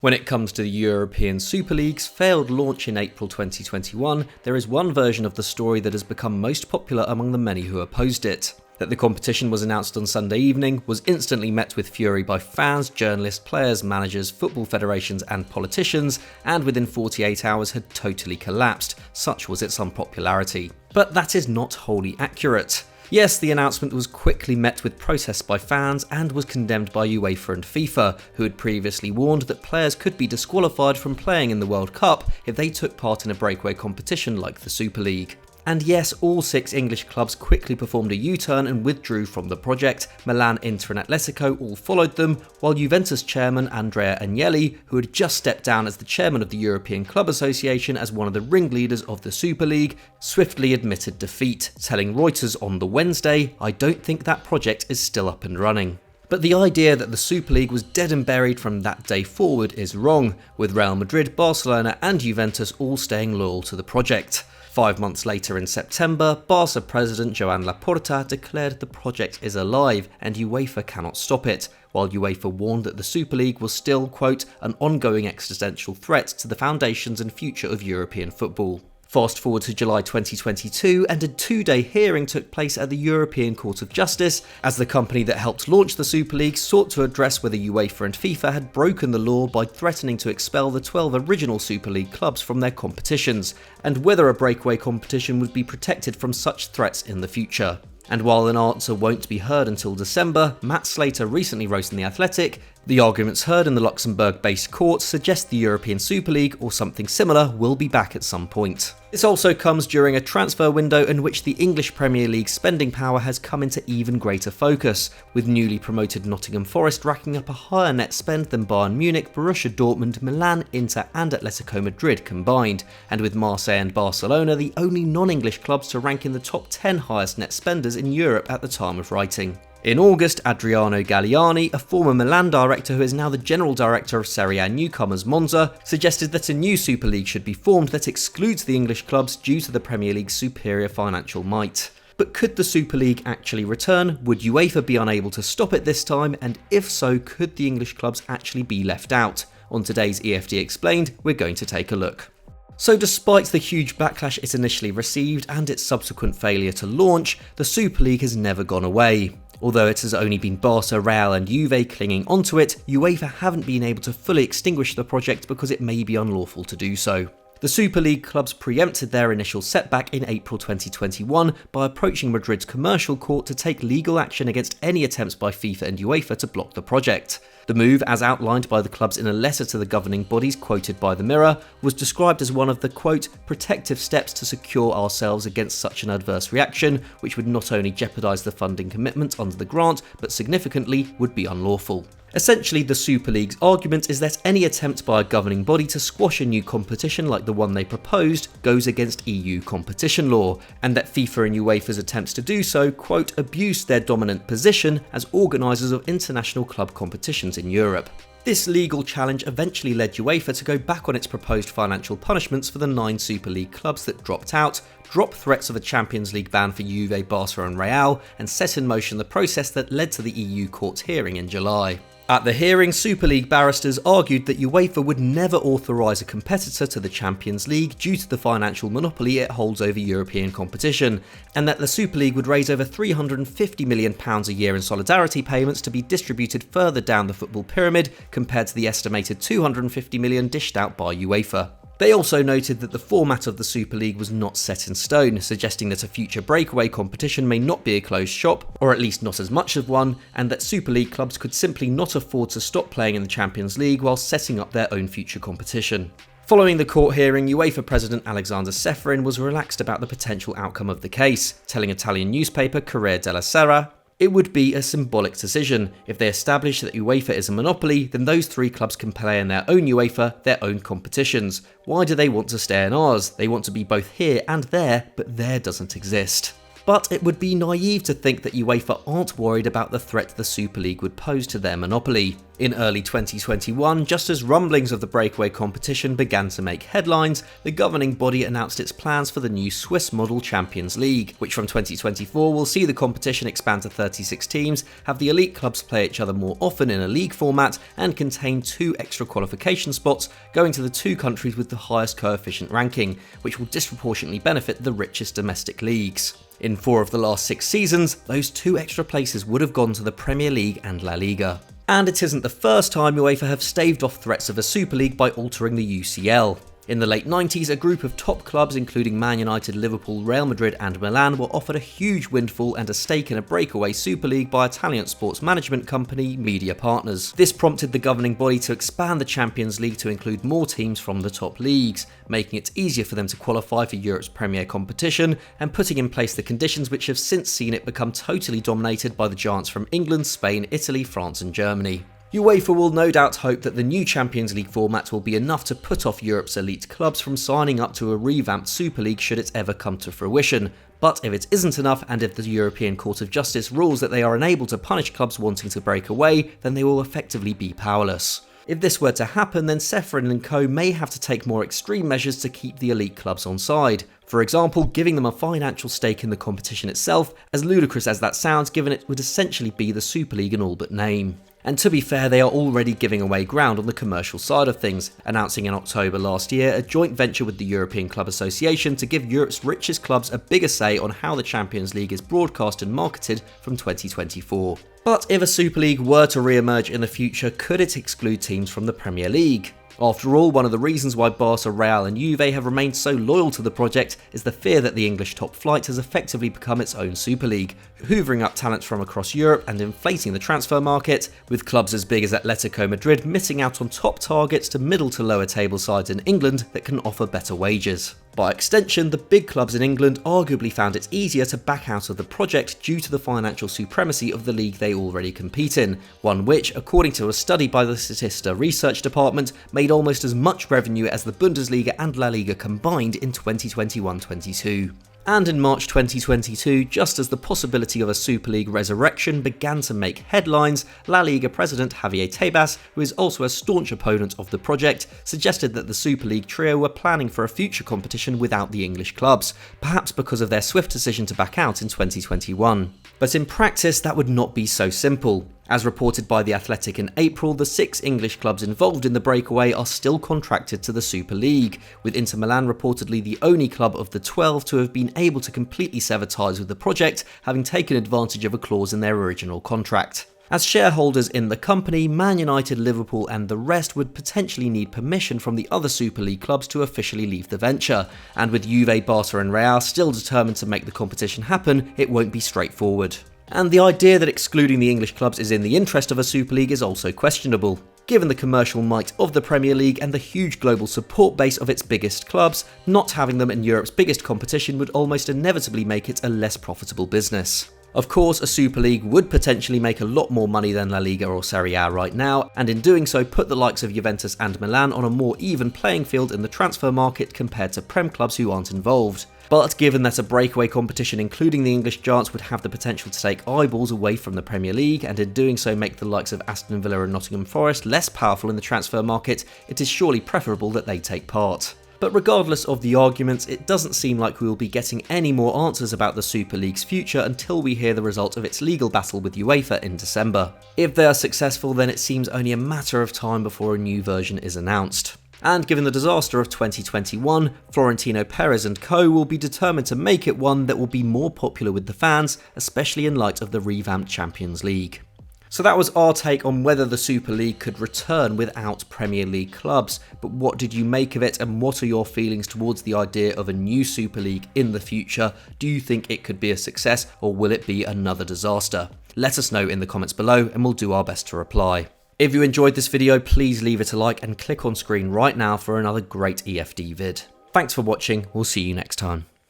When it comes to the European Super League's failed launch in April 2021, there is one version of the story that has become most popular among the many who opposed it. That the competition was announced on Sunday evening was instantly met with fury by fans, journalists, players, managers, football federations and politicians, and within 48 hours had totally collapsed, such was its unpopularity. But that is not wholly accurate. Yes, the announcement was quickly met with protests by fans and was condemned by UEFA and FIFA, who had previously warned that players could be disqualified from playing in the World Cup if they took part in a breakaway competition like the Super League. And yes, all 6 English clubs quickly performed a U-turn and withdrew from the project. Milan, Inter and Atletico all followed them, while Juventus chairman Andrea Agnelli, who had just stepped down as the chairman of the European Club Association as one of the ringleaders of the Super League, swiftly admitted defeat, telling Reuters on the Wednesday, "I don't think that project is still up and running." But the idea that the Super League was dead and buried from that day forward is wrong, with Real Madrid, Barcelona and Juventus all staying loyal to the project. 5 months later in September, Barca president Joan Laporta declared the project is alive and UEFA cannot stop it, while UEFA warned that the Super League was still, quote, an ongoing existential threat to the foundations and future of European football. Fast forward to July 2022 and a 2-day hearing took place at the European Court of Justice as the company that helped launch the Super League sought to address whether UEFA and FIFA had broken the law by threatening to expel the 12 original Super League clubs from their competitions, and whether a breakaway competition would be protected from such threats in the future. And while an answer won't be heard until December, Matt Slater recently wrote in The Athletic, "The arguments heard in the Luxembourg-based court suggest the European Super League, or something similar, will be back at some point." This also comes during a transfer window in which the English Premier League's spending power has come into even greater focus, with newly promoted Nottingham Forest racking up a higher net spend than Bayern Munich, Borussia Dortmund, Milan, Inter and Atletico Madrid combined, and with Marseille and Barcelona the only non-English clubs to rank in the top 10 highest net spenders in Europe at the time of writing. In August, Adriano Galliani, a former Milan director who is now the general director of Serie A newcomers Monza, suggested that a new Super League should be formed that excludes the English clubs due to the Premier League's superior financial might. But could the Super League actually return? Would UEFA be unable to stop it this time? And if so, could the English clubs actually be left out? On today's EFD Explained, we're going to take a look. So despite the huge backlash it initially received and its subsequent failure to launch, the Super League has never gone away. Although it has only been Barca, Real and Juve clinging onto it, UEFA haven't been able to fully extinguish the project because it may be unlawful to do so. The Super League clubs preempted their initial setback in April 2021 by approaching Madrid's commercial court to take legal action against any attempts by FIFA and UEFA to block the project. The move, as outlined by the clubs in a letter to the governing bodies quoted by the Mirror, was described as one of the, quote, protective steps to secure ourselves against such an adverse reaction, which would not only jeopardise the funding commitment under the grant, but significantly would be unlawful. Essentially, the Super League's argument is that any attempt by a governing body to squash a new competition like the one they proposed goes against EU competition law, and that FIFA and UEFA's attempts to do so, quote, abuse their dominant position as organisers of international club competitions in Europe. This legal challenge eventually led UEFA to go back on its proposed financial punishments for the 9 Super League clubs that dropped out, drop threats of a Champions League ban for Juve, Barca and Real, and set in motion the process that led to the EU court's hearing in July. At the hearing, Super League barristers argued that UEFA would never authorise a competitor to the Champions League due to the financial monopoly it holds over European competition, and that the Super League would raise over £350 million a year in solidarity payments to be distributed further down the football pyramid compared to the estimated £250 million dished out by UEFA. They also noted that the format of the Super League was not set in stone, suggesting that a future breakaway competition may not be a closed shop, or at least not as much of one, and that Super League clubs could simply not afford to stop playing in the Champions League while setting up their own future competition. Following the court hearing, UEFA President Alexander Ceferin was relaxed about the potential outcome of the case, telling Italian newspaper Corriere della Sera, "It would be a symbolic decision. If they establish that UEFA is a monopoly, then those 3 clubs can play in their own UEFA, their own competitions. Why do they want to stay in ours? They want to be both here and there, but there doesn't exist." But it would be naive to think that UEFA aren't worried about the threat the Super League would pose to their monopoly. In early 2021, just as rumblings of the breakaway competition began to make headlines, the governing body announced its plans for the new Swiss model Champions League, which from 2024 will see the competition expand to 36 teams, have the elite clubs play each other more often in a league format, and contain 2 extra qualification spots going to the 2 countries with the highest coefficient ranking, which will disproportionately benefit the richest domestic leagues. In 4 of the last 6 seasons, those 2 extra places would have gone to the Premier League and La Liga. And it isn't the first time UEFA have staved off threats of a Super League by altering the UCL. In the late 90s, a group of top clubs including Man United, Liverpool, Real Madrid and Milan were offered a huge windfall and a stake in a breakaway Super League by Italian sports management company Media Partners. This prompted the governing body to expand the Champions League to include more teams from the top leagues, making it easier for them to qualify for Europe's premier competition and putting in place the conditions which have since seen it become totally dominated by the giants from England, Spain, Italy, France and Germany. UEFA will no doubt hope that the new Champions League format will be enough to put off Europe's elite clubs from signing up to a revamped Super League should it ever come to fruition. But if it isn't enough, and if the European Court of Justice rules that they are unable to punish clubs wanting to break away, then they will effectively be powerless. If this were to happen, then Ceferin and co may have to take more extreme measures to keep the elite clubs on side. For example, giving them a financial stake in the competition itself, as ludicrous as that sounds given it would essentially be the Super League in all but name. And to be fair, they are already giving away ground on the commercial side of things, announcing in October last year a joint venture with the European Club Association to give Europe's richest clubs a bigger say on how the Champions League is broadcast and marketed from 2024. But if a Super League were to re-emerge in the future, could it exclude teams from the Premier League? After all, one of the reasons why Barca, Real and Juve have remained so loyal to the project is the fear that the English top flight has effectively become its own Super League, hoovering up talents from across Europe and inflating the transfer market, with clubs as big as Atletico Madrid missing out on top targets to middle to lower table sides in England that can offer better wages. By extension, the big clubs in England arguably found it easier to back out of the project due to the financial supremacy of the league they already compete in, one which, according to a study by the Statista Research Department, made almost as much revenue as the Bundesliga and La Liga combined in 2021-22. And in March 2022, just as the possibility of a Super League resurrection began to make headlines, La Liga president Javier Tebas, who is also a staunch opponent of the project, suggested that the Super League trio were planning for a future competition without the English clubs, perhaps because of their swift decision to back out in 2021. But in practice, that would not be so simple. As reported by The Athletic in April, the 6 English clubs involved in the breakaway are still contracted to the Super League, with Inter Milan reportedly the only club of the 12 to have been able to completely sever ties with the project, having taken advantage of a clause in their original contract. As shareholders in the company, Man United, Liverpool and the rest would potentially need permission from the other Super League clubs to officially leave the venture, and with Juve, Barca and Real still determined to make the competition happen, it won't be straightforward. And the idea that excluding the English clubs is in the interest of a Super League is also questionable. Given the commercial might of the Premier League and the huge global support base of its biggest clubs, not having them in Europe's biggest competition would almost inevitably make it a less profitable business. Of course, a Super League would potentially make a lot more money than La Liga or Serie A right now, and in doing so put the likes of Juventus and Milan on a more even playing field in the transfer market compared to Prem clubs who aren't involved. But given that a breakaway competition including the English giants would have the potential to take eyeballs away from the Premier League, and in doing so make the likes of Aston Villa and Nottingham Forest less powerful in the transfer market, it is surely preferable that they take part. But regardless of the arguments, it doesn't seem like we will be getting any more answers about the Super League's future until we hear the result of its legal battle with UEFA in December. If they are successful, then it seems only a matter of time before a new version is announced. And given the disaster of 2021, Florentino Perez and co will be determined to make it one that will be more popular with the fans, especially in light of the revamped Champions League. So that was our take on whether the Super League could return without Premier League clubs, but what did you make of it and what are your feelings towards the idea of a new Super League in the future? Do you think it could be a success or will it be another disaster? Let us know in the comments below and we'll do our best to reply. If you enjoyed this video, please leave it a like and click on screen right now for another great EFD vid. Thanks for watching, we'll see you next time.